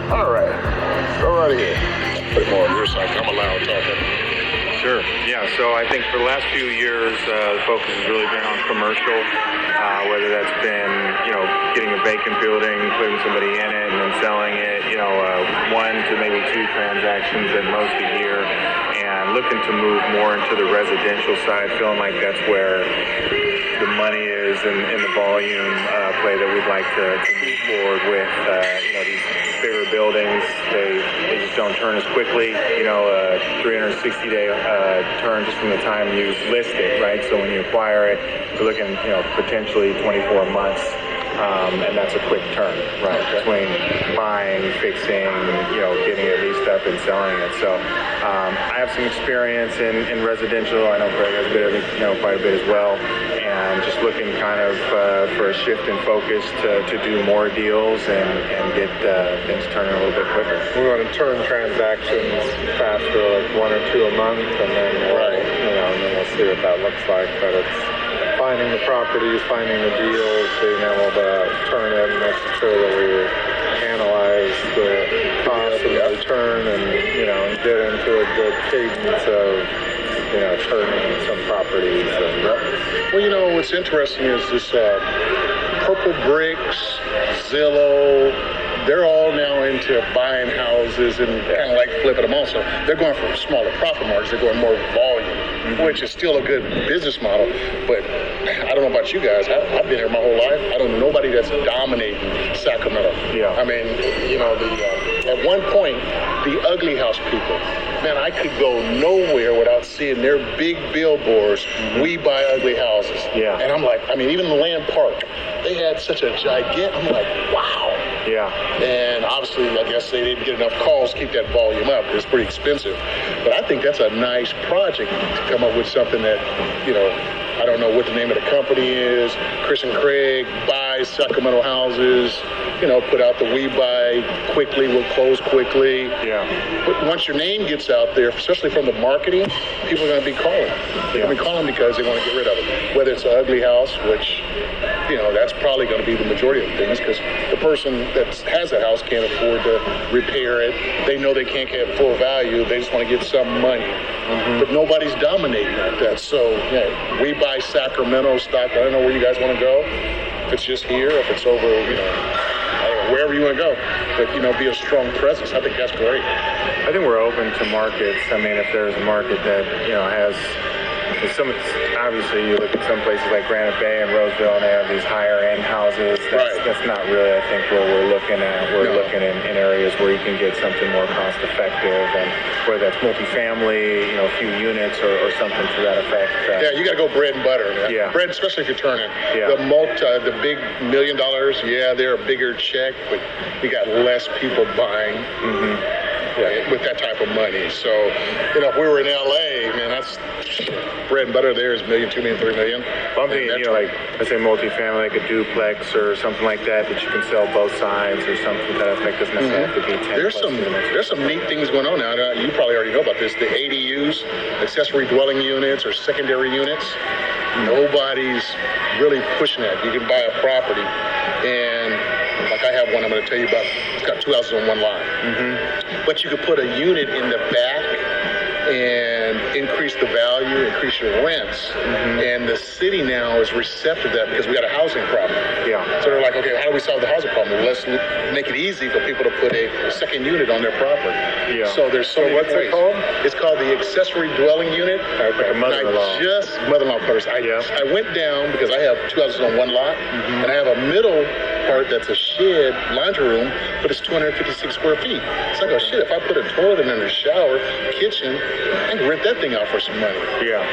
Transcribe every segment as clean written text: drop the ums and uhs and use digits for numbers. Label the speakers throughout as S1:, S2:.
S1: All right. Go right ahead. Put more on your side. I'm allowed talking.
S2: Sure. Yeah. So I think for the last few years, the focus has really been on commercial, whether that's been, getting a vacant building, putting somebody in it, and then selling it, one to maybe two transactions at most a year, and looking to move more into the residential side, feeling like that's where the money is and the volume play that we'd like to move forward with. These bigger buildings, they just don't turn as quickly. 360-day turn just from the time you list it, right? So when you acquire it, you're looking, potentially 24 months. And that's a quick turn, right? Between buying, fixing, getting it leased up and selling it. So I have some experience in residential. I know Greg has a bit of it, quite a bit as well. And just looking kind of for a shift in focus to do more deals and get things turning a little bit quicker.
S3: We want to turn transactions faster, like one or two a month, and then we'll see what that looks like. But it's finding the properties, finding the deals, being able to turn it, and making sure that we analyze the cost and the return, and get into a good cadence of turning some properties.
S1: Well, what's interesting is this Purple Bricks, Zillow, they're all now into buying houses and kind of like flipping them also. They're going for smaller profit margins. They're going more volume, which is still a good business model. But I don't know about you guys. I've been here my whole life. I don't know nobody that's dominating Sacramento.
S2: Yeah.
S1: I mean, at one point, the ugly house people, man, I could go nowhere without seeing their big billboards, we buy ugly houses.
S2: Yeah.
S1: And I'm like, even the Land Park, they had such a gigantic, I'm like, wow.
S2: Yeah.
S1: And obviously, I guess they didn't get enough calls to keep that volume up. It's pretty expensive. But I think that's a nice project to come up with something that, I don't know what the name of the company is. Chris and Craig buy Sacramento houses, put out the we buy quickly, we'll close quickly.
S2: Yeah.
S1: But once your name gets out there, especially from the marketing, people are going to be calling. They're going to be calling because they want to get rid of it. Whether it's an ugly house, which, that's probably going to be the majority of things, because the person that has a house can't afford to repair it. They know they can't get full value. They just want to get some money. Mm-hmm. But nobody's dominating like that. So, we buy Sacramento stock. I don't know where you guys want to go. If it's just here, if it's over, I don't know, wherever you want to go. But, be a strong presence. I think that's great.
S2: I think we're open to markets. I mean, if there's a market that, has obviously you look at some places like Granite Bay and Roseville, and they have these higher end houses. That's not really, I think, what we're looking at. We're looking in areas where you can get something more cost effective, and whether that's multifamily, a few units or something to that effect.
S1: You got to go bread and butter. Man.
S2: Yeah.
S1: Bread, especially if you're turning.
S2: Yeah.
S1: The big $1 million, they're a bigger check, but you got less people buying. Mm-hmm. With that type of money. So, if we were in LA, man, that's bread and butter there is $1 million, $2 million, $3 million.
S2: Well, I'm thinking, like, let's say multifamily, like a duplex or something like that you can sell both sides or something to that effect. Doesn't necessarily have to be 10
S1: There's some neat things going on now. You probably already know about this. The ADUs, accessory dwelling units or secondary units. Nobody's really pushing that. You can buy a property and like I have one I'm going to tell you about. It's got two houses on one lot. Mm-hmm. But you could put a unit in the back and increase the value, increase your rents. Mm-hmm. And the city now is receptive to that because we got a housing problem.
S2: Yeah.
S1: So they're like, okay, how do we solve the housing problem? Let's make it easy for people to put a second unit on their property.
S2: Yeah.
S1: So there's so many
S3: what's
S1: ways.
S3: It called?
S1: It's called the accessory dwelling unit.
S2: Like a mother-in-law.
S1: Mother-in-law quarters. I went down because I have two houses on one lot, mm-hmm. and I have a middle part that's a shed, laundry room, but it's 256 square feet. It's like, oh shit, if I put a toilet in there, a shower, kitchen, I can rent that thing out for some money.
S2: Yeah.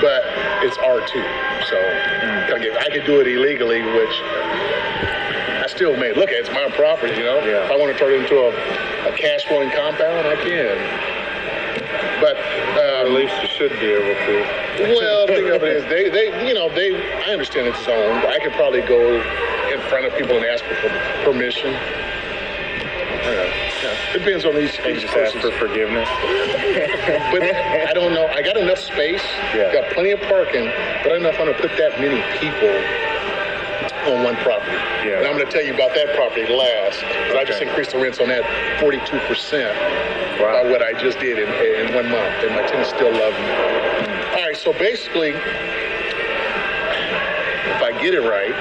S1: But it's R2, so I could do it illegally, which I still may look at. It's my property,
S2: Yeah.
S1: If I want to turn it into a cash flowing compound, I can. But
S3: at least you should be able to.
S1: Well, the thing of it is, I understand it's zoned. I could probably go in front of people and ask for permission. Depends on these
S2: just ask for forgiveness.
S1: But I don't know. I got enough space. Got plenty of parking, but I don't know if I'm going to put that many people on one property.
S2: Yeah.
S1: And I'm going to tell you about that property last. But I just increased the rents on that 42% by what I just did in 1 month. And my tenants still love me. All right, so basically, if I get it right,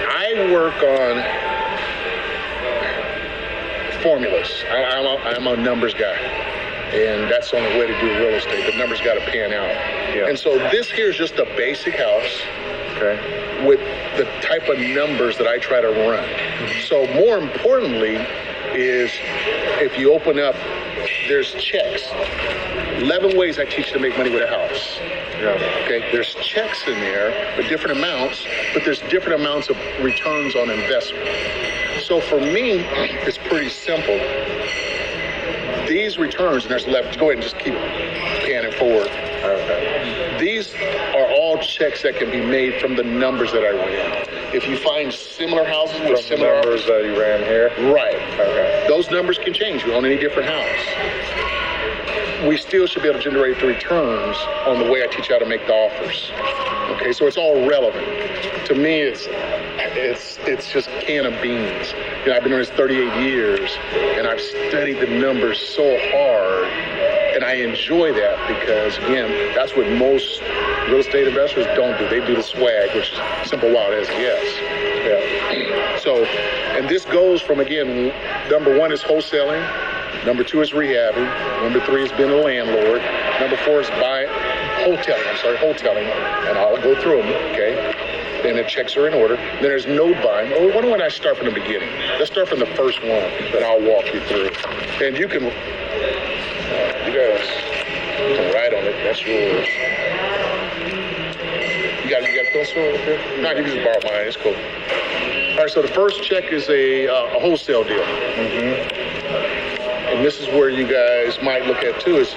S1: I work on formulas. I'm a numbers guy. And that's the only way to do real estate. The numbers got to pan out.
S2: Yeah.
S1: And so this here is just a basic house with the type of numbers that I try to run. So more importantly is if you open up, there's checks. 11 ways I teach you to make money with a house. Okay, there's checks in there with different amounts, but there's different amounts of returns on investment. So for me, it's pretty simple. These returns, and there's 11, go ahead and just keep panning forward. These are all checks that can be made from the numbers that I ran. If you find similar houses with similar
S3: numbers that you ran here,
S1: right? Those numbers can change on any different house. We still should be able to generate the returns on the way I teach you how to make the offers. Okay, so it's all relevant. To me, it's just a can of beans. You know, I've been doing this 38 years, and I've studied the numbers so hard, and I enjoy that because, again, that's what most real estate investors don't do. They do the swag, which is simple, wild as yes. So, and this goes from, again, number 1 is wholesaling. Number 2 is rehabbing. Number 3 is being a landlord. Number 4 is wholesaling. And I'll go through them, okay? And the checks are in order. Then there's node buying. Oh, why don't I start from the beginning? Let's start from the first one that I'll walk you through. And you can write on it. That's yours. You got a pencil over here? No, you can just borrow mine. It's cool. All right, so the first check is a wholesale deal. And this is where you guys might look at too, is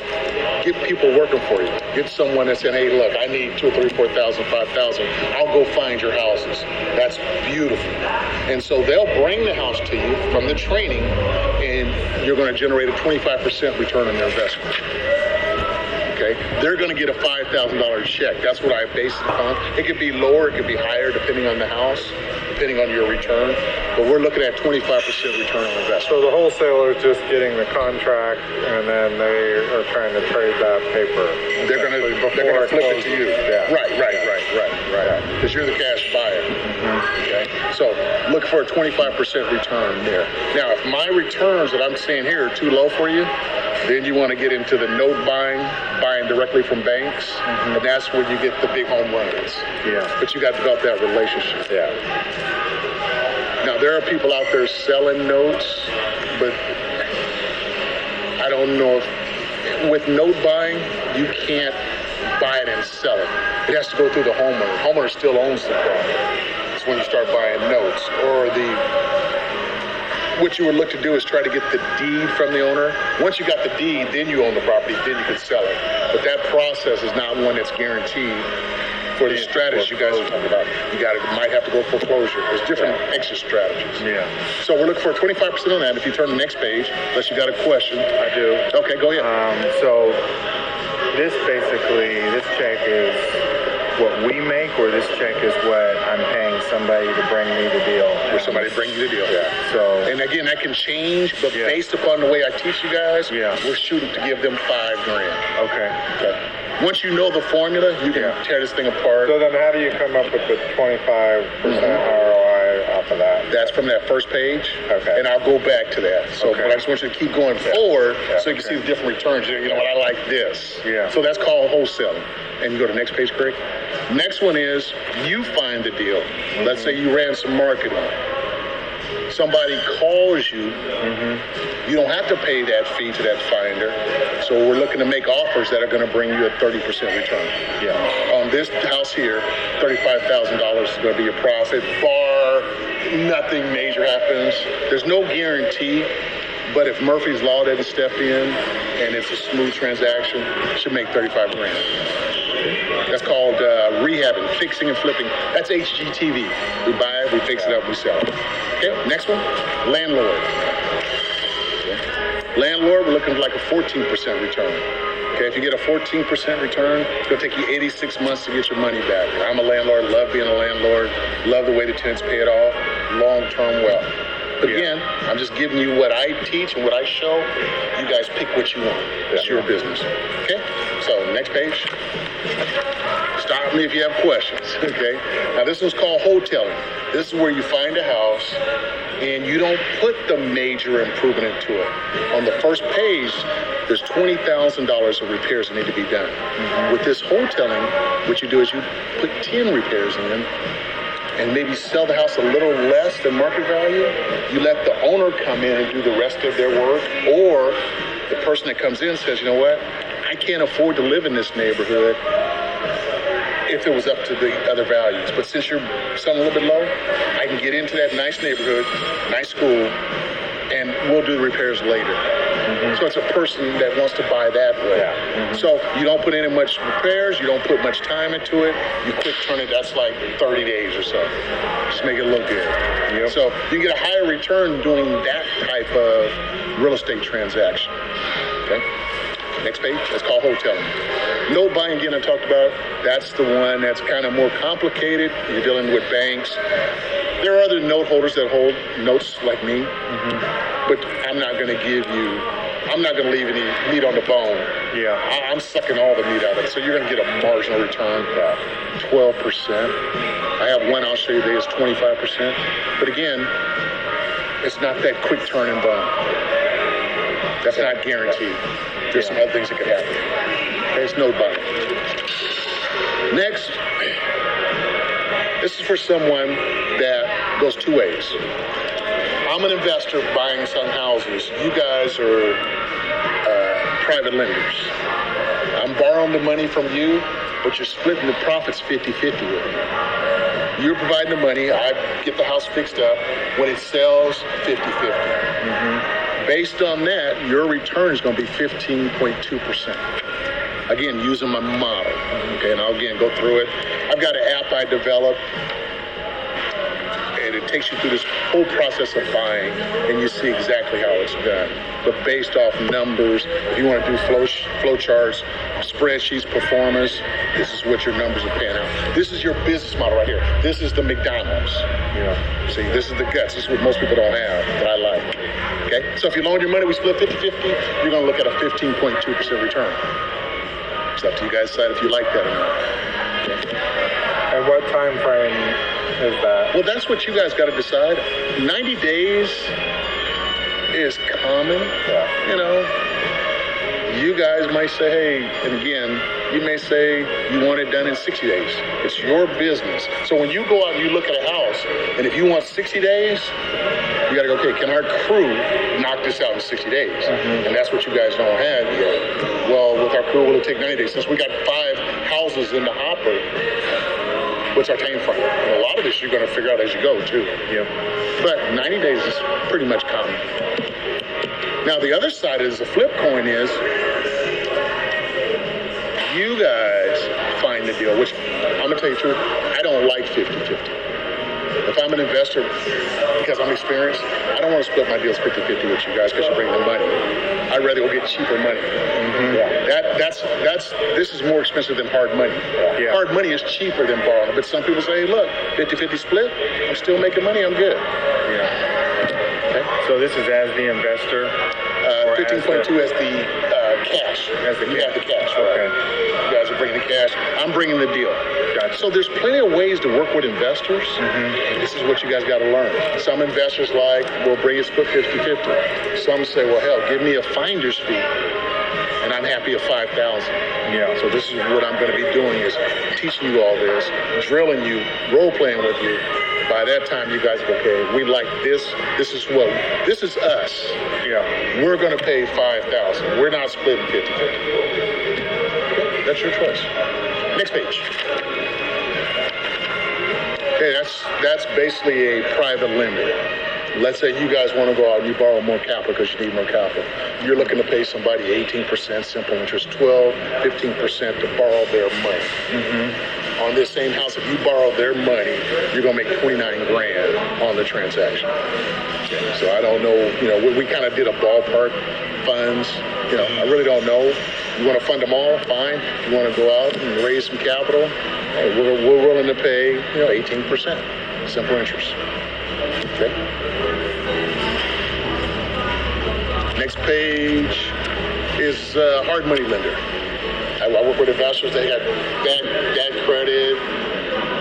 S1: get people working for you. Get someone that's saying, hey, look, I need 2 or 3, 4,000, 5,000. I'll go find your houses. That's beautiful. And so they'll bring the house to you from the training, and you're going to generate a 25% return on their investment. Okay, they're going to get a $5,000 check. That's what I base it upon. It could be lower, it could be higher, depending on the house, depending on your return. But we're looking at 25% return on investment.
S3: So the wholesaler is just getting the contract, and then they are trying to trade that paper.
S1: They're going to flip it to you.
S3: Yeah.
S1: Right. Because you're the cash buyer. Okay, so look for a 25% return there. Now, if my returns that I'm saying here are too low for you, then you want to get into the note buying directly from banks, and that's where you get the big home runs. But you got to develop that relationship. Now, there are people out there selling notes, but I don't know if with note buying, you can't buy it and sell it. It has to go through the homeowner. Homeowner still owns the property. It's when you start buying notes, or what you would look to do is try to get the deed from the owner. Once you got the deed, then you own the property, then you can sell it. But that process is not one that's guaranteed. For the strategies you guys are talking about, might have to go foreclosure. There's different exit strategies. So we're looking for 25% on that. If you turn to the next page, unless you got a question. I do. Okay, go ahead.
S2: So this check is what we make, or this check is what I'm paying somebody to bring me the deal?
S1: Or somebody bring you the deal.
S2: So,
S1: and again, that can change, but based upon the way I teach you guys, we're shooting to give them $5,000.
S2: Okay.
S1: Once you know the formula, you can tear this thing apart.
S3: So then how do you come up with the 25% ROI off of that?
S1: That's from that first page. And I'll go back to that. So but I just want you to keep going forward so you can see the different returns. You know what, I like this. So that's called wholesaling. And you go to the next page, Craig. Next one is you find the deal. Let's say you ran some marketing. Somebody calls you, you don't have to pay that fee to that finder. So we're looking to make offers that are going to bring you a 30% return. On this house here, $35,000 is going to be your profit. Bar nothing major happens. There's no guarantee, but if Murphy's Law doesn't step in and it's a smooth transaction, it should make $35,000. That's called rehabbing, fixing and flipping. That's HGTV. We buy it, we fix it up, we sell it. Okay, next one, landlord. Landlord, we're looking for like a 14% return. Okay, if you get a 14% return, it's going to take you 86 months to get your money back. I'm a landlord, love being a landlord, love the way the tenants pay it off, long-term wealth. But again, I'm just giving you what I teach and what I show. You guys pick what you want. It's your business. Okay? So, next page. Stop me if you have questions. Okay? Now, this one's called wholesaling. This is where you find a house and you don't put the major improvement into it. On the first page, there's $20,000 of repairs that need to be done. With this wholesaling, what you do is you put 10 repairs in and maybe sell the house a little less than market value. You let the owner come in and do the rest of their work, or the person that comes in says, you know what, I can't afford to live in this neighborhood if it was up to the other values. But since you're selling a little bit low, I can get into that nice neighborhood, nice school, and we'll do the repairs later. So it's a person that wants to buy that way. So you don't put in much repairs, you don't put much time into it, you quick turn it, that's like 30 days or so. Just make it look good. So you get a higher return doing that type of real estate transaction. Okay? Next page, that's called wholesaling. Note buying, again, I talked about, that's the one that's kind of more complicated. You're dealing with banks. There are other note holders that hold notes like me, but I'm not going to leave any meat on the bone. I'm sucking all the meat out of it. So you're going to get a marginal return, 12%. I have one I'll show you today is 25%. But again, it's not that quick turn and burn. That's not guaranteed. There's some other things that could happen. There's no buying. Next, this is for someone that goes two ways. I'm an investor buying some houses. You guys are private lenders. I'm borrowing the money from you, but you're splitting the profits 50-50 with me. You're providing the money. I get the house fixed up. When it sells, 50-50. Based on that, your return is going to be 15.2%. Again, using my model. Okay, and I'll again go through it. I've got an app I developed, and it takes you through this whole process of buying, and you see exactly how it's done. But based off numbers, if you want to do flow charts, spreadsheets, performance, this is what your numbers are paying out. This is your business model right here. This is the McDonald's. See, this is the guts. This is what most people don't have that I like. Okay, so if you loan your money, we split 50-50, you're going to look at a 15.2% return. It's up to you guys to decide if you like that or not. Okay.
S3: And what time frame is that?
S1: Well, that's what you guys got to decide. 90 days is common. You guys might say, hey, and again, you may say you want it done in 60 days. It's your business. So when you go out and you look at a house, and if you want 60 days, you got to go, okay, can our crew knock this out in 60 days? And that's what you guys don't have yet. Well, with our crew, will it take 90 days? Since we got 5 houses in the hopper, what's our time frame? And a lot of this you're going to figure out as you go, too. But 90 days is pretty much common. Now, the other side is the flip coin is you guys find the deal, which I'm going to tell you the truth, I don't like 50-50. If I'm an investor, because I'm experienced, I don't want to split my deals 50-50 with you guys because you bring the money. I'd rather go get cheaper money. This is more expensive than hard money. Hard money is cheaper than borrowing. But some people say, hey, look, 50-50 split, I'm still making money, I'm good.
S2: Okay. So this is as the investor?
S1: 15.2 as the cash.
S2: As the cash.
S1: You have the cash, right? You guys are bringing the cash. I'm bringing the deal.
S2: Gotcha.
S1: So there's plenty of ways to work with investors. This is what you guys got to learn. Some investors will bring it split 50-50. Some say, well, hell, give me a finder's fee, and I'm happy at $5,000. So this is what I'm going to be doing is teaching you all this, drilling you, role-playing with you. By that time, you guys go, okay, we like this. This is us. We're going to pay $5,000. We're not splitting 50-50. Okay, that's your choice. Next page. Okay, that's basically a private lender. Let's say you guys want to go out and you borrow more capital because you need more capital. You're looking to pay somebody 18% simple interest, 12, 15% to borrow their money. On this same house, if you borrow their money, you're going to make $29,000 on the transaction. So I don't know, we kind of did a ballpark funds. I really don't know. You want to fund them all? Fine. If you want to go out and raise some capital, hey, we're willing to pay 18%, simple interest. Okay. Next page is hard money lender. I work with investors. They got bad credit.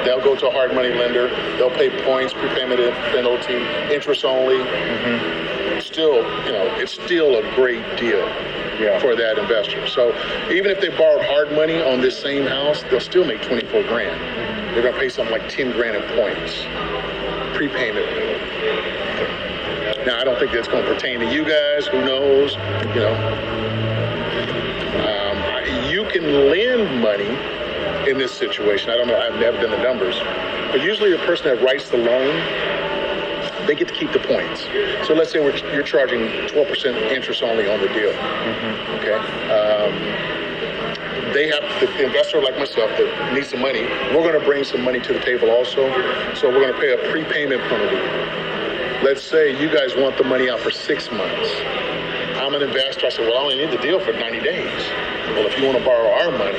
S1: They'll go to a hard money lender. They'll pay points, prepayment penalty, interest only. Mm-hmm. Still, it's still a great deal for that investor. So even if they borrowed hard money on this same house, they'll still make 24 grand. They're going to pay something like 10 grand in points, prepayment penalty. Now, I don't think that's going to pertain to you guys. Who knows? You can lend money in this situation. I don't know. I've never done the numbers. But usually the person that writes the loan, they get to keep the points. So let's say you're charging 12% interest only on the deal. Mm-hmm. Okay. The investor like myself that needs some money, we're going to bring some money to the table also. So we're going to pay a prepayment penalty. Let's say you guys want the money out for 6 months. I'm an investor. I said, well, I only need the deal for 90 days. Well, if you want to borrow our money,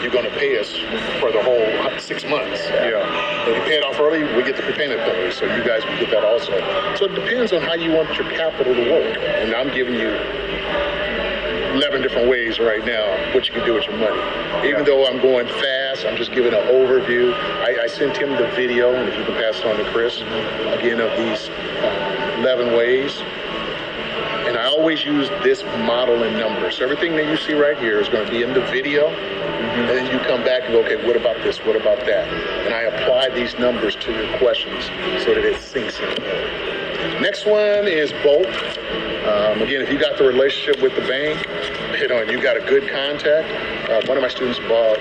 S1: you're going to pay us for the whole 6 months. Yeah. If you pay it off early, we get the prepayment penalty, so you guys will get that also. So it depends on how you want your capital to work. And I'm giving you 11 different ways right now what you can do with your money. Even though I'm going fast, I'm just giving an overview. I sent him the video, and if you can pass it on to Chris, again, of these 11 ways. And I always use this model in numbers. So everything that you see right here is going to be in the video. And then you come back and go, okay, what about this? What about that? And I apply these numbers to your questions so that it sinks in. Next one is Bolt. Again, if you got the relationship with the bank, and you got a good contact. One of my students bought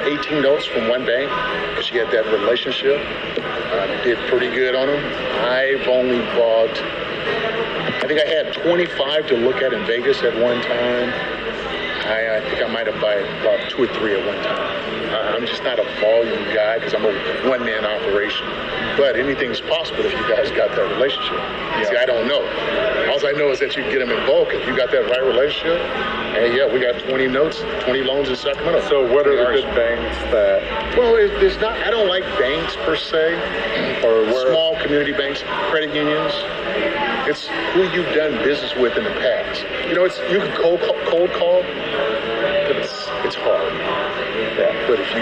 S1: 18 notes from one bank because she had that relationship. Did pretty good on them. I've only bought, I think I had 25 to look at in Vegas at one time. I think I might have bought 2 or 3 at one time. I'm just not a volume guy because I'm a one-man operation. But anything's possible if you guys got that relationship. Yeah. See, I don't know. All I know is that you get them in bulk. If you got that right relationship, hey, yeah, we got 20 notes, 20 loans in Sacramento.
S3: So what are the good banks that...
S1: Well, there's not, I don't like banks per se, or small community banks, credit unions. It's who you've done business with in the past. You can cold call, but it's hard. Yeah. But if you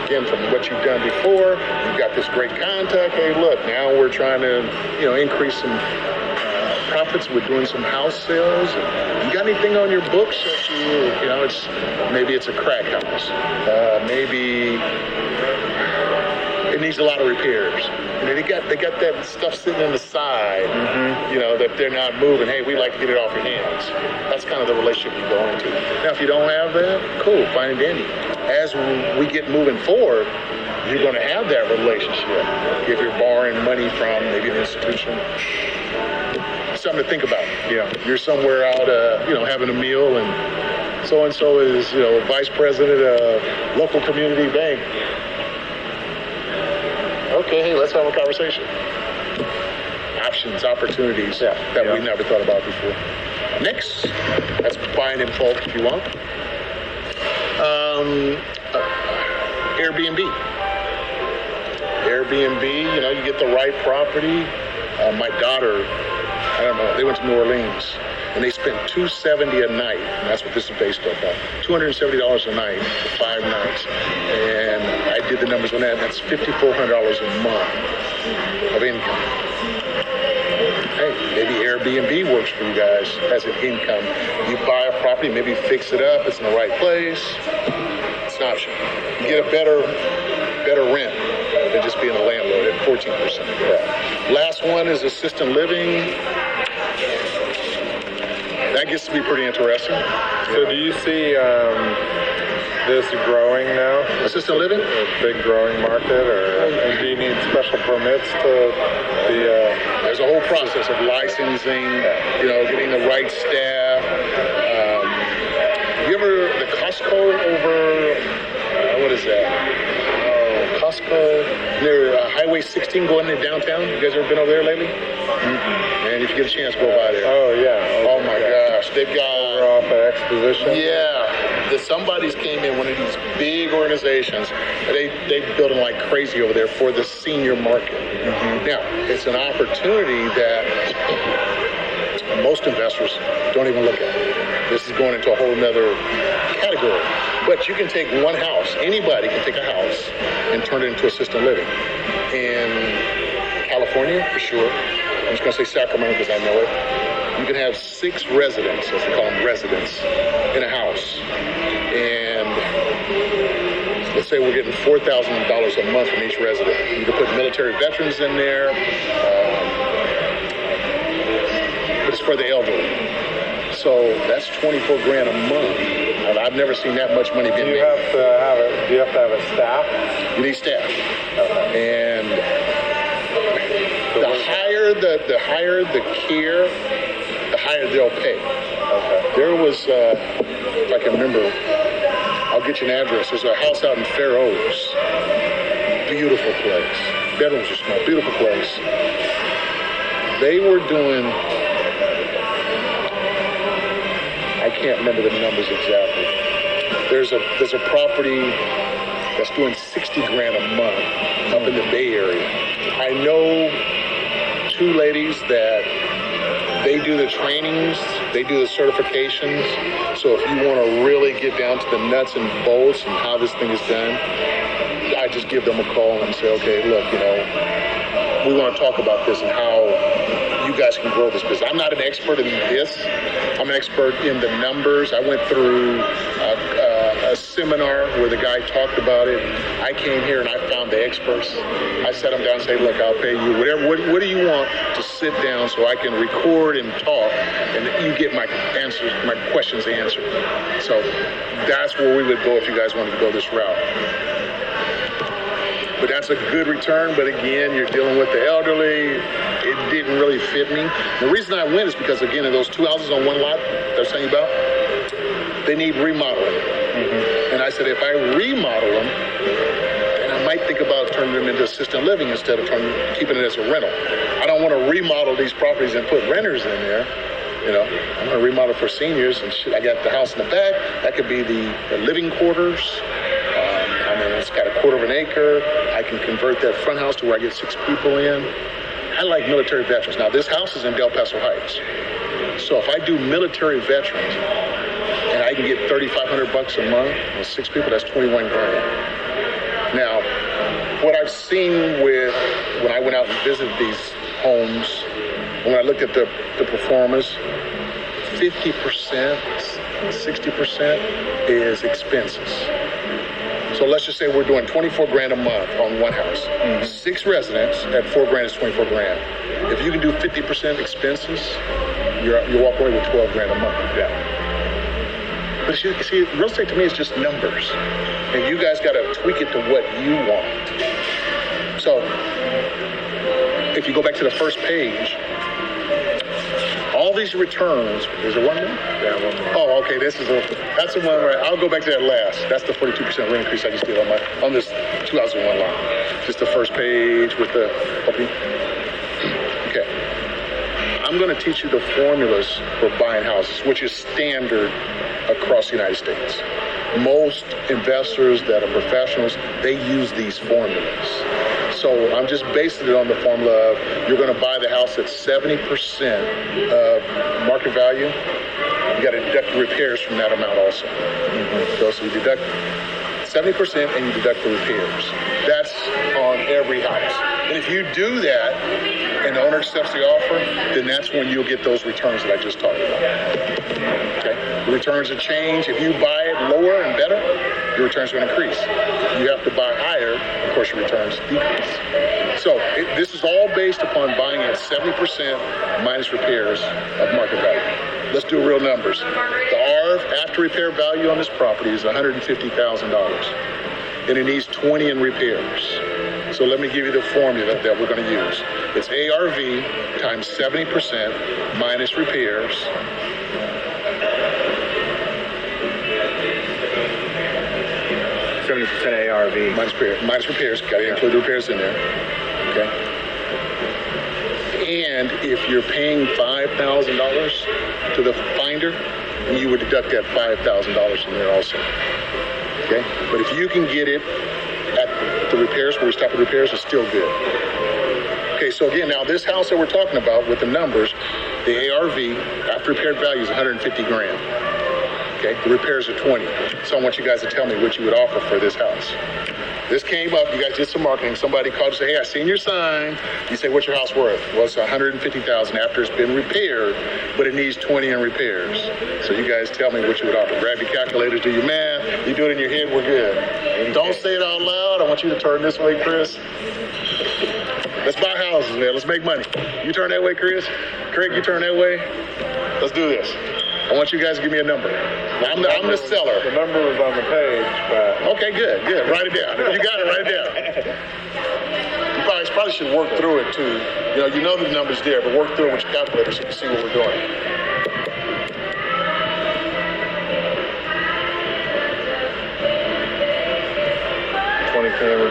S1: again, from what you've done before, you've got this great contact. Hey, look, now we're trying to, increase some profits with doing some house sales. You got anything on your books that maybe it's a crack house. Maybe it needs a lot of repairs. They got that stuff sitting on the side, that they're not moving. Hey, we like to get it off your hands. That's kind of the relationship you go into. Now, if you don't have that, cool, fine and dandy. As we get moving forward, you're going to have that relationship. If you're borrowing money from maybe an institution, something to think about. Yeah, you're somewhere out, having a meal, and so is, vice president of local community bank. Okay, hey, let's have a conversation. Options, opportunities that we never thought about before. Next, that's buying in bulk if you want. Airbnb. You get the right property. My daughter, I don't know, they went to New Orleans and they spent $270 a night, and that's what this is based off of. $270 a night for 5 nights. And I did the numbers on that, and that's $5,400 a month of income. Hey, maybe Airbnb works for you guys as an income. You buy a property, maybe fix it up, it's in the right place. It's an option. You get a better rent than just being a landlord at 14%. Yeah. Last one is assisted living. That gets to be pretty interesting.
S3: So do you see this growing now?
S1: Assisted living?
S3: A big growing market, or do you need special permits to be
S1: There's a whole process of licensing, getting the right staff. You ever, the Costco over, what is that? Costco near Highway 16 going into downtown. You guys ever been over there lately? Mm-hmm. Man, if you get a chance, go by there.
S3: Oh, yeah.
S1: Oh my gosh. They've got
S3: We're off of Exposition.
S1: Yeah, somebody's came in, one of these big organizations. They building like crazy over there for the senior market. Now, it's an opportunity that most investors don't even look at. This is going into a whole nother category. But you can take one house, anybody can take a house and turn it into assisted living. In California, for sure. I'm just going to say Sacramento because I know it. You can have 6 residents, as we call them, residents, in a house. And let's say we're getting $4,000 a month from each resident. You can put military veterans in there. But it's for the elderly. So that's $24 grand a month. I've never seen that much money being made.
S3: Do you have to have a staff?
S1: You need staff.
S3: Okay.
S1: And the higher the care, the higher they'll pay.
S3: Okay.
S1: There was, if I can remember, I'll get you an address. There's a house out in Fair Oaks. Beautiful place. Bedrooms are small. Beautiful place. They were doing, I can't remember the numbers exactly. There's a property that's doing 60 grand a month up in the Bay Area. I know 2 ladies that they do the trainings, they do the certifications. So if you want to really get down to the nuts and bolts and how this thing is done, I just give them a call and say, okay, look, we want to talk about this and how you guys can grow this business. I'm not an expert in this. I'm an expert in the numbers. I went through a seminar where the guy talked about it. I came here and I found the experts. I sat them down and said, look, I'll pay you whatever. What do you want to sit down so I can record and talk and you get my answers, my questions answered. So that's where we would go if you guys wanted to go this route. But that's a good return. But again, you're dealing with the elderly. It didn't really fit me. The reason I went is because, again, in those 2 houses on one lot that I was telling you about, they need remodeling. And I said, if I remodel them, then I might think about turning them into assisted living instead of keeping it as a rental. I don't want to remodel these properties and put renters in there. I'm going to remodel for seniors and shit. I got the house in the back. That could be the living quarters. It's got 1/4 acre. I can convert that front house to where I get 6 people in. I like military veterans. Now, this house is in Del Paso Heights. So if I do military veterans and I can get $3,500 a month with 6 people, that's 21 grand. Now, what I've seen when I went out and visited these homes, when I looked at the performance, 50%, 60% is expenses. So let's just say we're doing 24 grand a month on one house. 6 residents at 4 grand is 24 grand. If you can do 50% expenses, you're walking away with 12 grand a month. Yeah. But you see, real estate to me is just numbers. And you guys got to tweak it to what you want. So if you go back to the first page, all these returns, is there one more?
S3: Yeah, one more.
S1: Oh, okay, that's the one where I'll go back to that last. That's the 42% rent increase I just did on this 2001 lot. Just the first page with the opening. Okay. I'm going to teach you the formulas for buying houses, which is standard across the United States. Most investors that are professionals, they use these formulas. So I'm just basing it on the formula of you're going to buy the house at 70% of market value. You got to deduct the repairs from that amount also. So you deduct 70% and you deduct the repairs. That's on every house. And if you do that and the owner accepts the offer, then that's when you'll get those returns that I just talked about. Okay? The returns will change. If you buy it lower and better, your returns are going to increase. If you have to buy higher, of course your returns decrease. So this is all based upon buying at 70% minus repairs of market value. Let's do real numbers. The ARV after repair value on this property is $150,000. And it needs 20 in repairs. So let me give you the formula that we're going to use. It's ARV times 70% minus repairs.
S2: ARV.
S1: Minus repairs. Got to include the repairs in there. Okay. And if you're paying $5,000 to the finder, and you would deduct that $5,000 from there also. Okay? But if you can get it at the repairs, where we stop at repairs, it's still good. Okay, so again, now this house that we're talking about with the numbers, the ARV, after repaired value is 150 grand. Okay, the repairs are 20. So I want you guys to tell me what you would offer for this house. This came up, you guys did some marketing, somebody called and said, hey, I seen your sign. You say, what's your house worth? Well, it's $150,000 after it's been repaired, but it needs 20 in repairs. So you guys tell me what you would offer. Grab your calculators, do your math. You do it in your head, we're good. And don't say it out loud. I want you to turn this way, Chris. Let's buy houses, man. Let's make money. You turn that way, Chris. Craig, you turn that way. Let's do this. I want you guys to give me a number. I'm the seller.
S3: The number was on the page, but...
S1: Okay, good. Write it down. If you got it, write it down. You probably should work through it, too. You know the number's there, but work through it with your calculator so you can see what we're doing.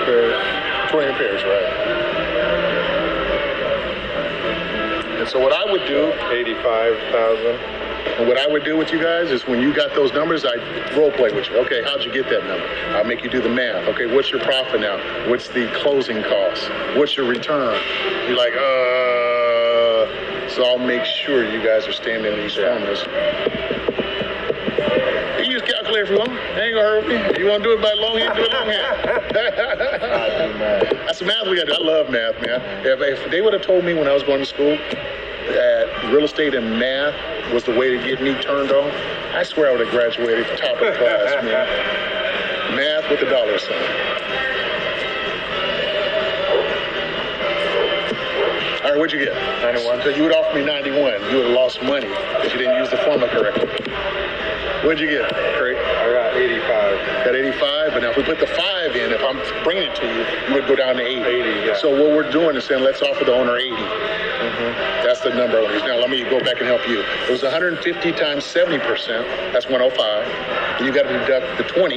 S3: repairs.
S1: 20 repairs, right. And so what I would do...
S3: 85,000.
S1: And what I would do with you guys is when you got those numbers, I'd role play with you. Okay, how'd you get that number? I'll make you do the math. Okay, what's your profit now? What's the closing cost? What's your return? You're like, so I'll make sure you guys are standing in these formulas. You use calculator if you want. That ain't gonna hurt me. If you want to do it by longhand, do it longhand. That's the math we got to do. I love math, man. If they would have told me when I was going to school that real estate and math was the way to get me turned on, I swear I would have graduated at the top of the class, man. Math with the dollar sign. All right, what'd you get?
S3: 91.
S1: So you would offer me 91. You would have lost money if you didn't use the formula correctly. What'd you get, Craig?
S3: I got 85.
S1: Got 85, but now if we put the 5 in, if I'm bringing it to you, you would go down to 80.
S3: 80, yeah.
S1: So what we're doing is saying, let's offer the owner 80. That's the number. Now let me go back and help you. It was 150 times 70%. That's 105. Then you got to deduct the 20.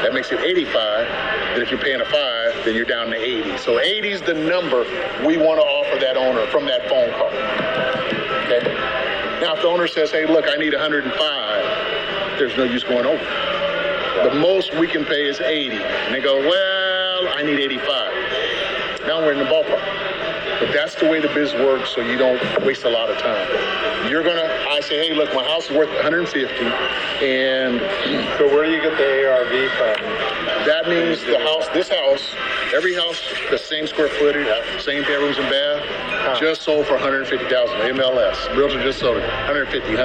S1: That makes it 85. Then if you're paying a 5, then you're down to 80. So 80 is the number we want to offer that owner from that phone call. Okay. Now if the owner says, hey, look, I need 105, there's no use going over. The most we can pay is 80. And they go, well, I need 85. Now we're in the ballpark. But that's the way the biz works, so you don't waste a lot of time. I say, hey, look, my house is worth 150, and...
S3: So where do you get the ARV from?
S1: That means this house, every house, the same square footage, same bedrooms and bath, just sold for $150,000, MLS. Realtor just sold it, 150.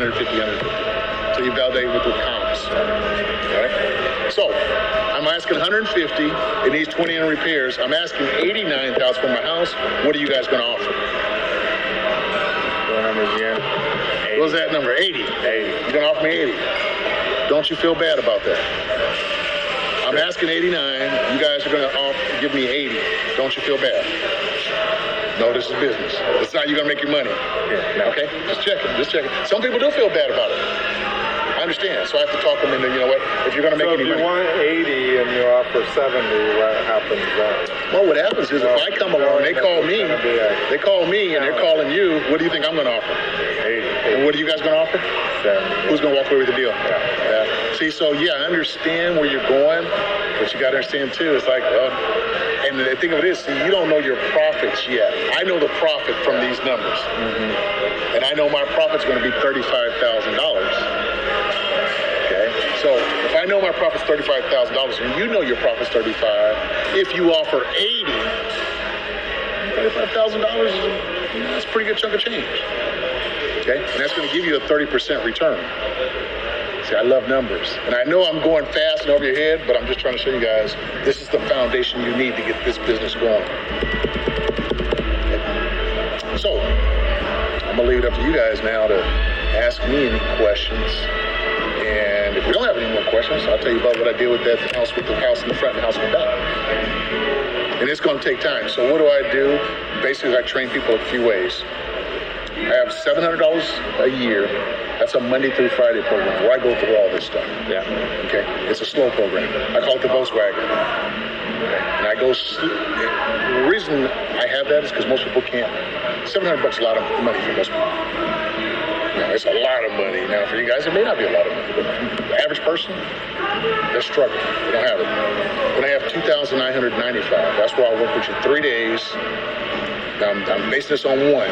S1: So you validate with the comps. Right? So I'm asking 150. It needs 20 in repairs. I'm asking 89,000 for my house. What are you guys going to offer?
S3: What number again?
S1: What was that number? 80. You're going to offer me 80. Don't you feel bad about that? I'm asking 89. You guys are going to give me 80. Don't you feel bad? No, this is business. This is how you're going to make your money.
S3: Yeah, no.
S1: Okay? Just check it. Some people do feel bad about it. I understand. So I have to talk them into, you know what, if you're going to make any money.
S3: So if you want 80 and you offer 70, what happens then?
S1: Well, what happens is if I come along, they call me and they're calling you, what do you think I'm going to offer? 80. And what are you guys going to offer?
S3: 70.
S1: Who's going to walk away with the deal?
S3: Yeah.
S1: See, so I understand where you're going, but you got to understand too, it's like, and the thing of it is, see, you don't know your profits yet. I know the profit from these numbers. And I know my profit's going to be $35,000. So if I know my profit's $35,000 and you know your profit's $35,000, if you offer $80,000, $35,000 that's a pretty good chunk of change. Okay, and that's going to give you a 30% return. See, I love numbers, and I know I'm going fast and over your head, but I'm just trying to show you guys this is the foundation you need to get this business going. Okay. So I'm gonna leave it up to you guys now to ask me any questions. And if we don't have any more questions, I'll tell you about what I did with that house, with the house in the front and the house in the back. And it's going to take time. So what do? Basically, I train people a few ways. I have $700 a year. That's a Monday through Friday program where I go through all this stuff.
S3: Yeah.
S1: Okay. It's a slow program. I call it the Volkswagen. And I go. The reason I have that is because most people can't. $700 is a lot of money for most people. It's a lot of money. Now, for you guys, it may not be a lot of money, but the average person, they're struggling. They don't have it. When I have $2,995, that's where I'll work with you 3 days. Now, I'm basing this on one.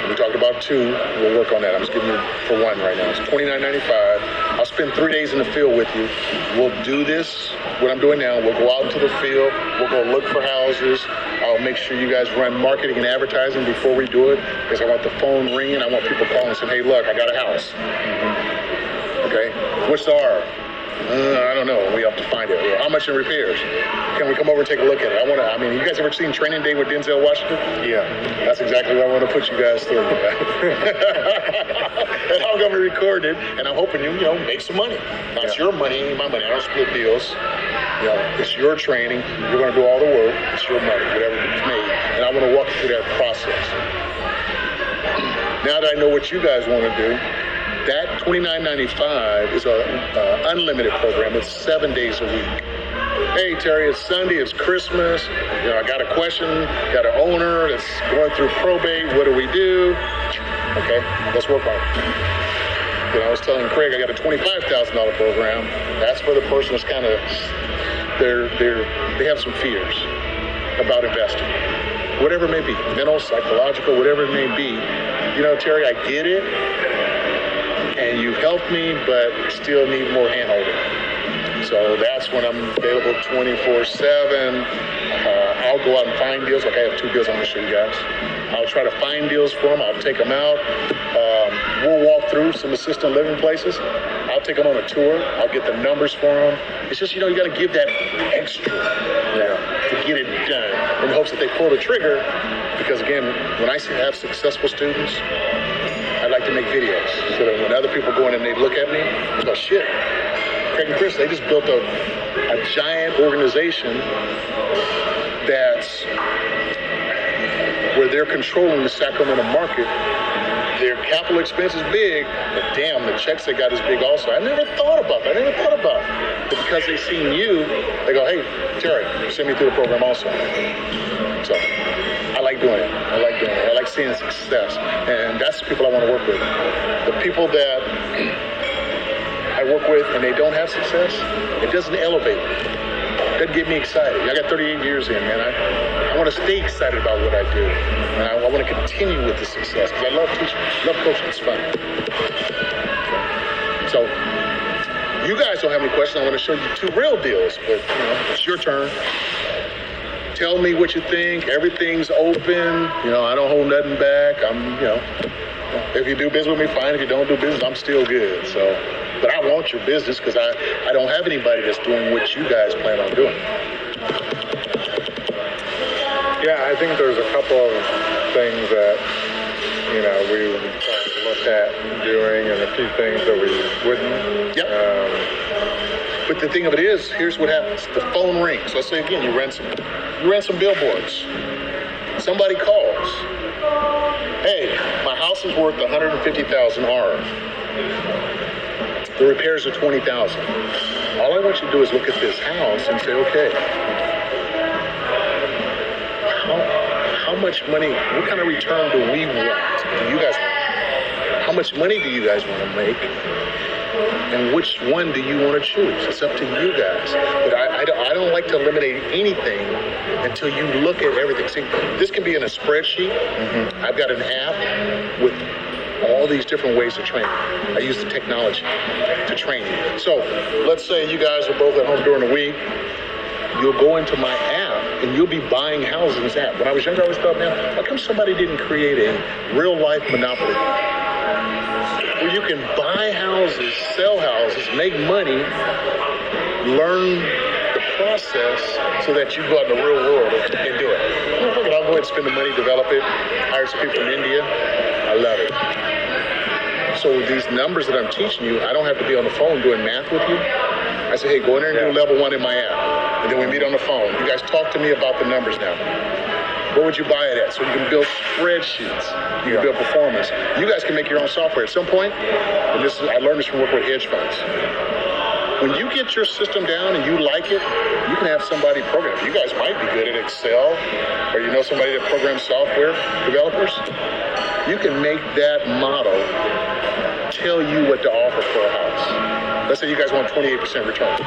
S1: We talked about two. We'll work on that. I'm just giving you for one right now. It's $29.95. I'll spend 3 days in the field with you. We'll do this, what I'm doing now. We'll go out into the field. We'll go look for houses. I'll make sure you guys run marketing and advertising before we do it, because I want the phone ringing. I want people calling and saying, hey, look, I got a house. Okay? What's the R? I don't know. We have to find it. How much in repairs? Can we come over and take a look at it? You guys ever seen Training Day with Denzel Washington?
S3: Yeah.
S1: That's exactly what I want to put you guys through. And I'm going to record it, and I'm hoping you make some money. Now, it's your money, my money. I don't split deals. It's your training. You're going to do all the work. It's your money, whatever it's made. And I want to walk you through that process. Now that I know what you guys want to do, that $29.95 is an unlimited program. It's 7 days a week. Hey, Terry, it's Sunday. It's Christmas. I got a question. Got an owner that's going through probate. What do we do? Okay, let's work on it. I was telling Craig I got a $25,000 program. That's for the person that's kind of they have some fears about investing, whatever it may be, mental, psychological, whatever it may be. Terry, I get it. And you've helped me, but still need more hand-holding. So that's when I'm available 24/7. I'll go out and find deals. Like I have 2 deals I'm going to show you guys. I'll try to find deals for them. I'll take them out. We'll walk through some assisted living places. I'll take them on a tour. I'll get the numbers for them. It's just, you got to give that extra to get it done in hopes that they pull the trigger. Because, again, when I have successful students, I like to make videos so that when other people go in and they look at me, they go, shit, Craig and Chris, they just built a giant organization that's where they're controlling the Sacramento market. Their capital expense is big, but damn, the checks they got is big also. I never thought about that. But because they seen you, they go, hey, Terry, send me through the program also. So I like doing it. I like seeing success. And that's the people I want to work with. The people that I work with and they don't have success, it doesn't elevate me. It doesn't get me excited. I got 38 years in, man. I want to stay excited about what I do. And I want to continue with the success because I love teaching, love coaching. It's fun. So you guys don't have any questions. I want to show you 2 real deals, but it's your turn. Tell me what you think. Everything's open. I don't hold nothing back. If you do business with me, fine. If you don't do business, I'm still good. But I want your business because I don't have anybody that's doing what you guys plan on doing.
S3: Yeah, I think there's a couple of things that, we would look at doing and a few things that we wouldn't.
S1: Yep. But the thing of it is, here's what happens. The phone rings. Let's say again, you ran some billboards. Somebody calls. Hey, my house is worth $150,000 R. The repairs are $20,000. All I want you to do is look at this house and say, okay, how much money, what kind of return do we want? Do you guys want? How much money do you guys want to make? And which one do you want to choose? It's up to you guys. But I don't like to eliminate anything until you look at everything. See, this can be in a spreadsheet. Mm-hmm. I've got an app with all these different ways to train. I use the technology to train you. So let's say you guys are both at home during the week. You'll go into my app and you'll be buying houses in this app. When I was younger, I always thought, man, how come somebody didn't create a real life monopoly where you can buy houses, sell houses, make money, learn the process so that you go out in the real world and do it. I'll go ahead and spend the money, develop it, hire some people from India. I love it. So these numbers that I'm teaching you, I don't have to be on the phone doing math with you. I say, hey, go in there and do level 1 in my app. And then we meet on the phone. You guys talk to me about the numbers now. What would you buy it at? So you can build spreadsheets. You can build performance. You guys can make your own software at some point. And I learned this from working with hedge funds. when you get your system down and you like it, you can have somebody program. You guys might be good at Excel, or you know somebody that programs software developers. You can make that model tell you what to offer for a house. Let's say you guys want 28% return.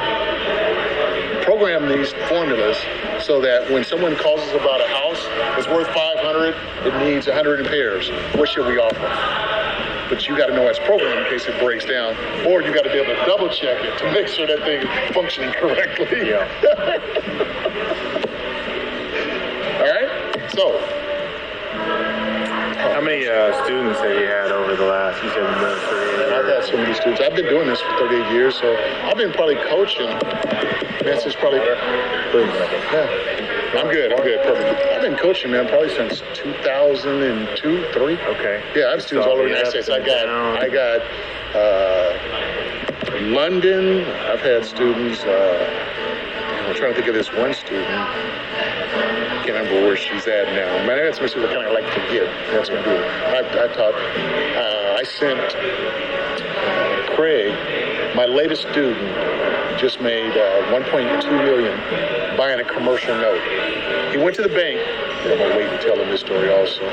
S1: Program these formulas so that when someone calls us about a house that's worth 500, it needs 100 repairs. What should we offer? But you got to know it's programmed in case it breaks down, or you got to be able to double check it to make sure that thing is functioning correctly.
S2: Yeah.
S1: All right. So,
S2: how many students have you had over the last? You said
S1: I've had so many students. I've been doing this for 38 years, so I've been probably coaching. Man, since probably. Yeah. I'm good. Perfect. I've been coaching, man, probably since 2002, 3.
S2: Okay.
S1: Yeah, I have students all over the United States. I got London. I've had students. I'm trying to think of this one student. I can't remember where she's at now. Man, I had some students I kind of like to forget. That's what I do. I taught. I sent Craig, my latest student, just made $1.2 million buying a commercial note. He went to the bank. I'm gonna wait and tell him this story also.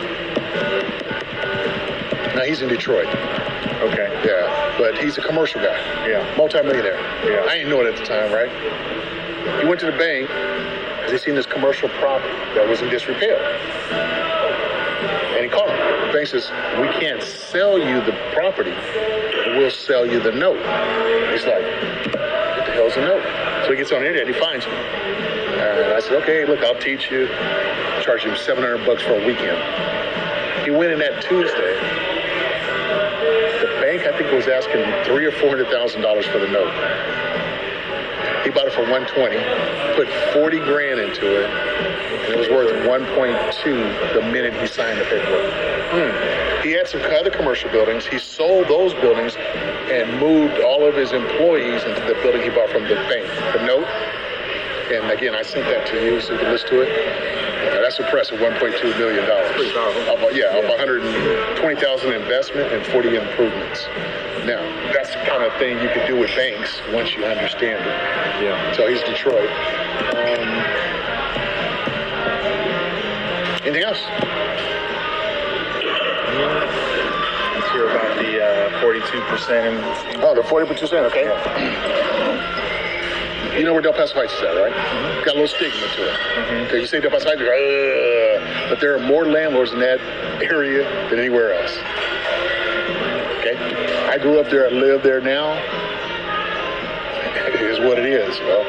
S1: Now he's in Detroit.
S2: Okay.
S1: Yeah, but he's a commercial guy.
S2: Yeah.
S1: Multimillionaire.
S2: Yeah.
S1: I didn't know it at the time, right? He went to the bank because he seen this commercial property that was in disrepair. And he called him. The bank says, we can't sell you the property, but we'll sell you the note. He's like, what the hell's a note? So he gets on the internet and he finds me. And I said, okay, look, I'll teach you. Charge him $700 for a weekend. He went in that Tuesday. The bank, I think, was asking $300,000 or $400,000 for the note. He bought it for $120, put $40 grand into it, and it was worth $1.2 the minute he signed the paperwork. He had some other commercial buildings. He sold those buildings and moved all of his employees into the building he bought from the bank, the note. And again, I sent that to you so you can listen to it. That's impressive, $1.2 million.
S2: Pretty powerful.
S1: Of 120,000 investment and 40 improvements. Now, that's the kind of thing you can do with banks once you understand it.
S2: Yeah.
S1: So he's Detroit. Anything else?
S2: Let's hear about the 42%.
S1: Oh, the 40%, okay. You know where Del Paso Heights is at, right? Mm-hmm. Got a little stigma to it. Mm-hmm. You say Del Paso Heights, you're like, but there are more landlords in that area than anywhere else. Okay? I grew up there, I live there now. It is what it is. You know?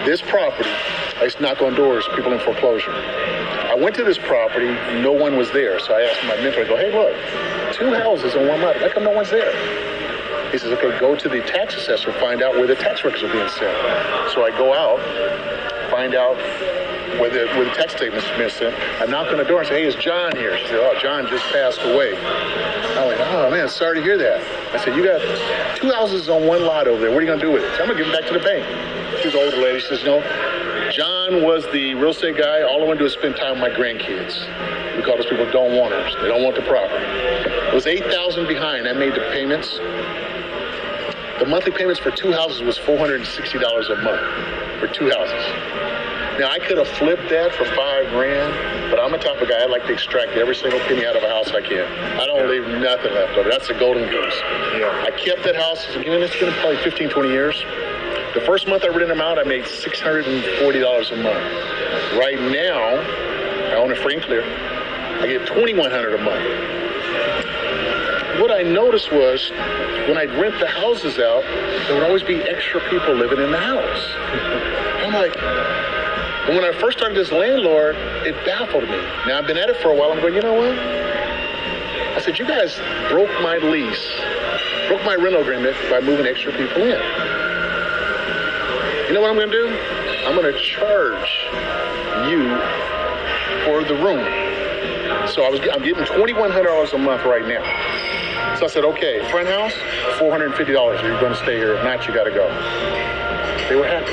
S1: This property, I used to knock on doors, people in foreclosure. I went to this property, no one was there. So I asked my mentor, I go, hey, look, 2 houses on one lot. How come no one's there? He says, okay, go to the tax assessor, find out where the tax records are being sent. So I go out, find out where the tax statements are being sent. I knock on the door and say, hey, is John here? She said, oh, John just passed away. I went, oh, man, sorry to hear that. I said, you got 2 houses on one lot over there. What are you going to do with it? So I'm going to give them back to the bank. She's an older lady. She says, no, John was the real estate guy. All I want to do is spend time with my grandkids. We call those people don't wanters. They don't want the property. It was $8,000 behind. I made the payments. The monthly payments for 2 houses was $460 a month for 2 houses. Now, I could have flipped that for $5 grand, but I'm the type of guy, I like to extract every single penny out of a house I can. I don't leave nothing left over. That's the golden goose. Yeah. I kept that house, again, it's been probably 15, 20 years. The first month I rented them out, I made $640 a month. Right now, I own it free and clear. I get $2,100 a month. What I noticed was when I'd rent the houses out, there would always be extra people living in the house. I'm like, and when I first started as landlord, it baffled me. Now I've been at it for a while. I'm going, you know what? I said, you guys broke my lease, broke my rental agreement by moving extra people in. You know what I'm going to do? I'm going to charge you for the room. So I'm getting $2,100 a month right now. So I said, okay, front house, $450. You're going to stay here. If not, you got to go. They were happy.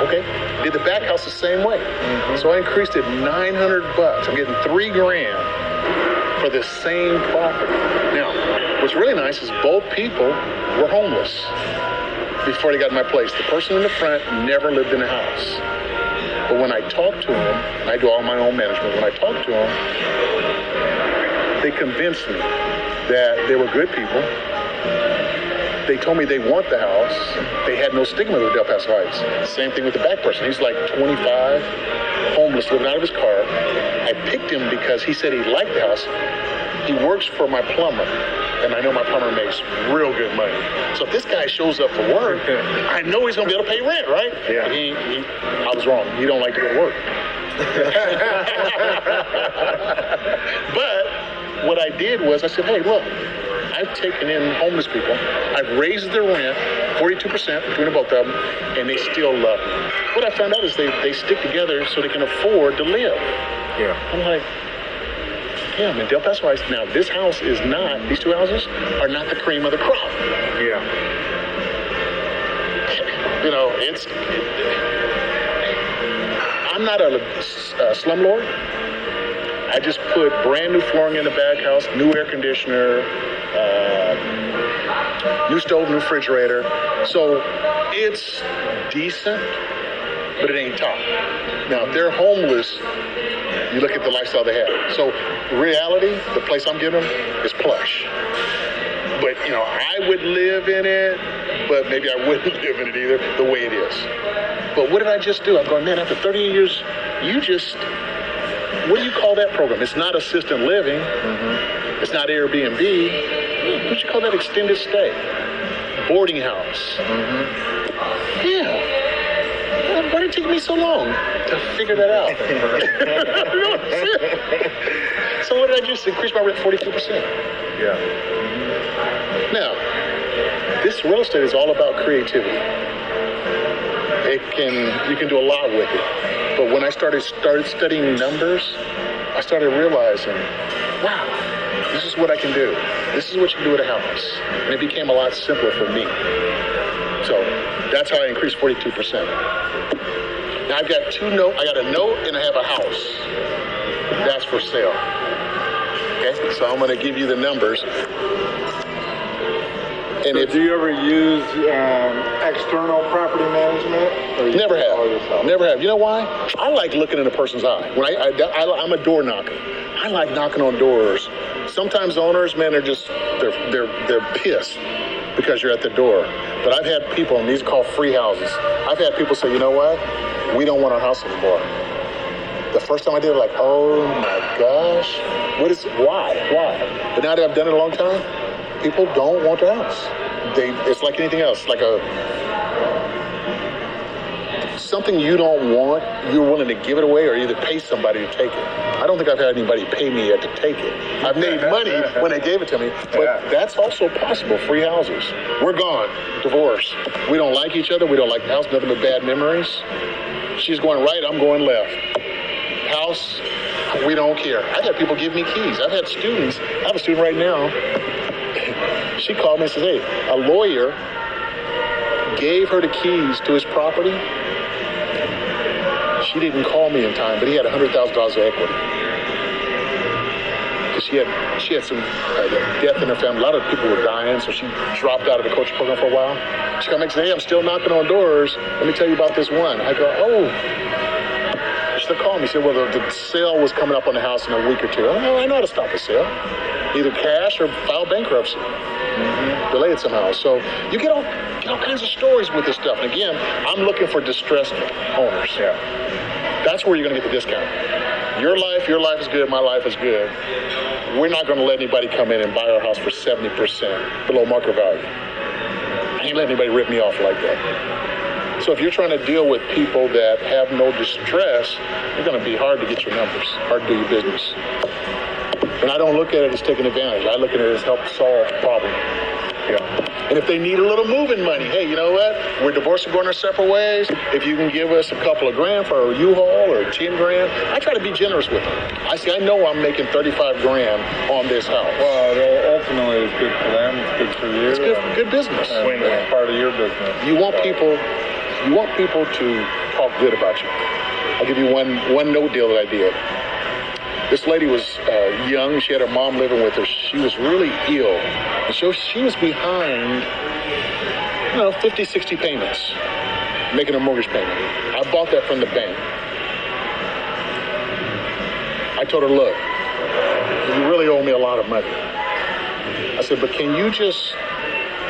S1: Okay. Did the back house the same way. Mm-hmm. So I increased it $900. I'm getting $3 grand for the same property. Now, what's really nice is both people were homeless. before they got in my place. The person in the front never lived in the house. But when I talked to them, and I do all my own management, when I talked to them, they convinced me that they were good people. They told me they want the house. They had no stigma with Del Paso Heights. Same thing with the back person. He's like 25, homeless, living out of his car. I picked him because he said he liked the house. He works for my plumber, and I know my plumber makes real good money. So if this guy shows up for work, I know he's going to be able to pay rent, right?
S2: Yeah.
S1: I was wrong. He don't like to go to work. But what I did was I said, hey, look, I've taken in homeless people. I've raised their rent 42% between the both of them, and they still love me. What I found out is they stick together so they can afford to live.
S2: Yeah.
S1: I'm like, yeah, man, Del Paso Heights. Now, this house is not, these two houses are not the cream of the crop.
S2: Yeah.
S1: You know, I'm not a slumlord. I just put brand new flooring in the back house, new air conditioner, new stove, new refrigerator. So it's decent, but it ain't top. Now, if they're homeless, you look at the lifestyle they have. So reality, the place I'm giving them is plush. But, you know, I would live in it, but maybe I wouldn't live in it either, the way it is. But what did I just do? I'm going, man, after 38 years, what do you call that program? It's not assisted living. Mm-hmm. It's not Airbnb. What do you call that? Extended stay. Boarding house. Mm-hmm. Yeah. Why did it take me so long to figure that out? So what did I just increase my rent 42%?
S2: Yeah.
S1: Now, this real estate is all about creativity. You can do a lot with it. But when I started studying numbers, I started realizing, wow, this is what I can do. This is what you can do at a house. And it became a lot simpler for me. So that's how I increased 42%. Now I've got I got a note and I have a house. That's for sale. Okay, so I'm going to give you the numbers. And
S3: So do you ever use external property management? Or
S1: Never have. Never have. You know why? I like looking in a person's eye. When I'm a door knocker. I like knocking on doors. Sometimes owners, man, they're pissed because you're at the door. But I've had people, and these are called free houses. I've had people say, you know what? We don't want our house anymore. The first time I did it, like, oh my gosh, why? But now that I've done it a long time, people don't want their house. It's like anything else, like something you don't want, you're willing to give it away or either pay somebody to take it. I don't think I've had anybody pay me yet to take it. I've made money when they gave it to me, but that's also possible, free houses. We're gone, divorce. We don't like each other, we don't like the house, nothing but bad memories. She's going right, I'm going left. House, we don't care. I've had people give me keys. I've had students. I have a student right now. She called me and says, hey, a lawyer gave her the keys to his property. She didn't call me in time, but he had $100,000 of equity. Because she had some death in her family. A lot of people were dying, so she dropped out of the coaching program for a while. She comes and says, hey, I'm still knocking on doors. Let me tell you about this one. I go, oh. She called me. She said, well, the sale was coming up on the house in a week or two. I know how to stop a sale. Either cash or file bankruptcy. Mm-hmm. Delay it somehow. So you get all kinds of stories with this stuff. And again, I'm looking for distressed owners.
S2: Yeah.
S1: That's where you're going to get the discount. Your life is good. My life is good. We're not going to let anybody come in and buy our house for 70% below market value. I ain't letting anybody rip me off like that. So if you're trying to deal with people that have no distress, it's going to be hard to get your numbers, hard to do your business. And I don't look at it as taking advantage. I look at it as help solve the problem. Yeah. And if they need a little moving money, hey, you know what? We're divorced and going our separate ways. If you can give us a couple of grand for a U-Haul or 10 grand, I try to be generous with them. I know I'm making 35 grand on this house.
S3: Well, ultimately it's good for them. It's good for you.
S1: It's good business.
S3: And it's part of your business.
S1: You want people to talk good about you. I'll give you one note deal that I did. This lady was young. She had her mom living with her. She was really ill. And so she was behind 50, 60 payments, making a mortgage payment. I bought that from the bank. I told her, look, you really owe me a lot of money. I said, but can you just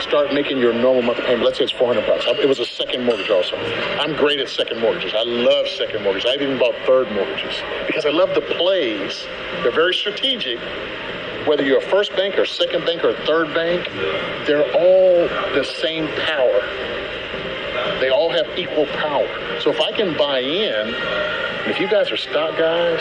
S1: start making your normal monthly payment? Let's say it's $400. It was a second mortgage also. I'm great at second mortgages. I love second mortgages. I've even bought third mortgages because I love the plays. They're very strategic. Whether you're a first bank or second bank or third bank, they're all the same power. They all have equal power. So if I can buy in, if you guys are stock guys,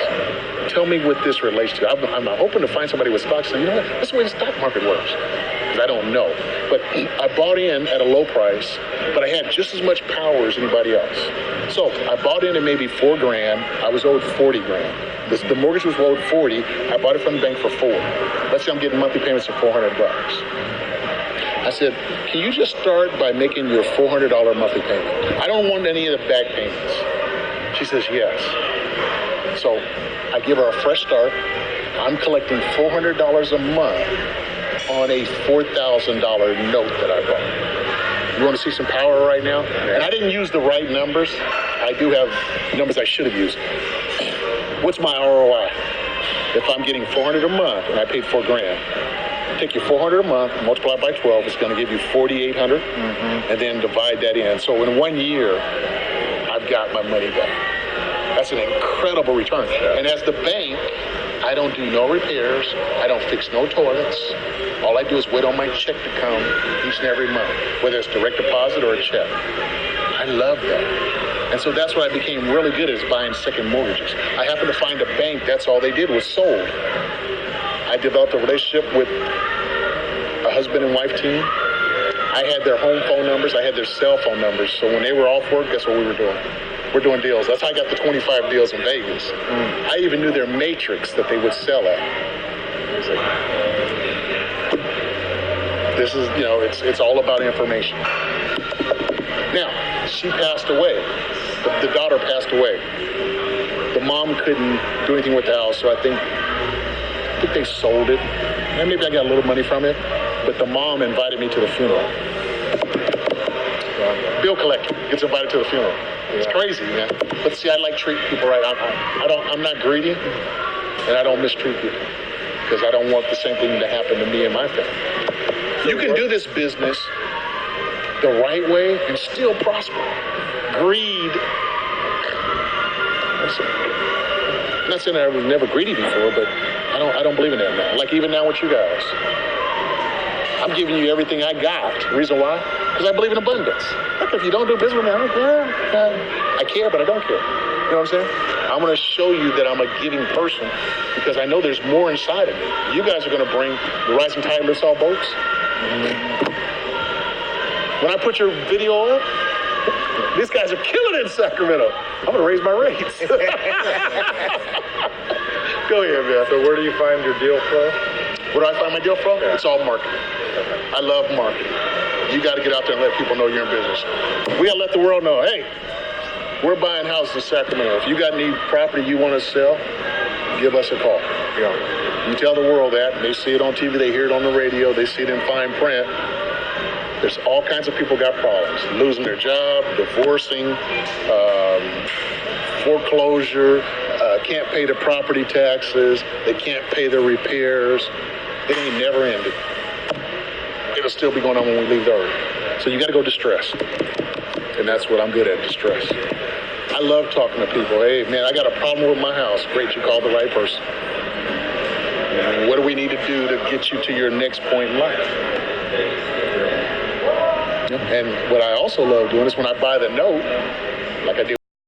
S1: tell me what this relates to. I'm hoping to find somebody with stocks and say, you know what, that's the way the stock market works. Because I don't know. But I bought in at a low price, but I had just as much power as anybody else. So I bought in at maybe $4,000. I was owed $40,000. The mortgage was owed $40,000. I bought it from the bank for $4,000. Let's say I'm getting monthly payments of $400. I said, can you just start by making your $400 monthly payment? I don't want any of the back payments. She says, yes. So I give her a fresh start. I'm collecting $400 a month on a $4,000 note that I bought. You want to see some power right now? And I didn't use the right numbers. I do have numbers I should have used. What's my ROI? If I'm getting $400 a month and I paid $4,000, take your $400 a month, multiply by 12, it's going to give you $4,800, and then divide that in. So in 1 year, I've got my money back. That's an incredible return. And as the bank, I don't do no repairs. I don't fix no toilets. All I do is wait on my check to come each and every month, whether it's direct deposit or a check. I love that. And so that's what I became really good at, is buying second mortgages. I happened to find a bank, that's all they did was sold. I developed a relationship with a husband and wife team. I had their home phone numbers. I had their cell phone numbers. So when they were off work, guess what we were doing? We're doing deals. That's how I got the 25 deals in Vegas. I even knew their matrix that they would sell at. I was like, this is, it's all about information. Now, she passed away. The daughter passed away. The mom couldn't do anything with the house, so I think they sold it. And maybe I got a little money from it. But the mom invited me to the funeral. Bill collector gets invited to the funeral. It's crazy, man. But see, I like treating people right. I'm not greedy, and I don't mistreat people because I don't want the same thing to happen to me and my family. You can do this business the right way and still prosper. Greed. I'm not saying I was never greedy before, but I don't believe in that now. Like even now with you guys. I'm giving you everything I got. The reason why? Because I believe in abundance. Look, if you don't do business with me, I don't care. I care, but I don't care. You know what I'm saying? I'm going to show you that I'm a giving person because I know there's more inside of me. You guys are going to bring the rising tide lifts all boats. When I put your video up, these guys are killing it in Sacramento. I'm going to raise my rates. Go ahead, man.
S3: So where do you find your deal flow?
S1: Where do I find my deal flow?
S3: Yeah.
S1: It's all marketing. I love marketing. You got to get out there and let people know you're in business. We got to let the world know, hey, we're buying houses in Sacramento. If you got any property you want to sell, give us a call.
S3: Yeah.
S1: You tell the world that, and they see it on TV, they hear it on the radio, they see it in fine print. There's all kinds of people got problems. Losing their job, divorcing, foreclosure, can't pay the property taxes, they can't pay their repairs. It ain't never ended. It'll still be going on when we leave the earth. So you got to go distress. And that's what I'm good at, distress. I love talking to people. Hey, man, I got a problem with my house. Great, you called the right person. What do we need to do to get you to your next point in life? And what I also love doing is when I buy the note, like I did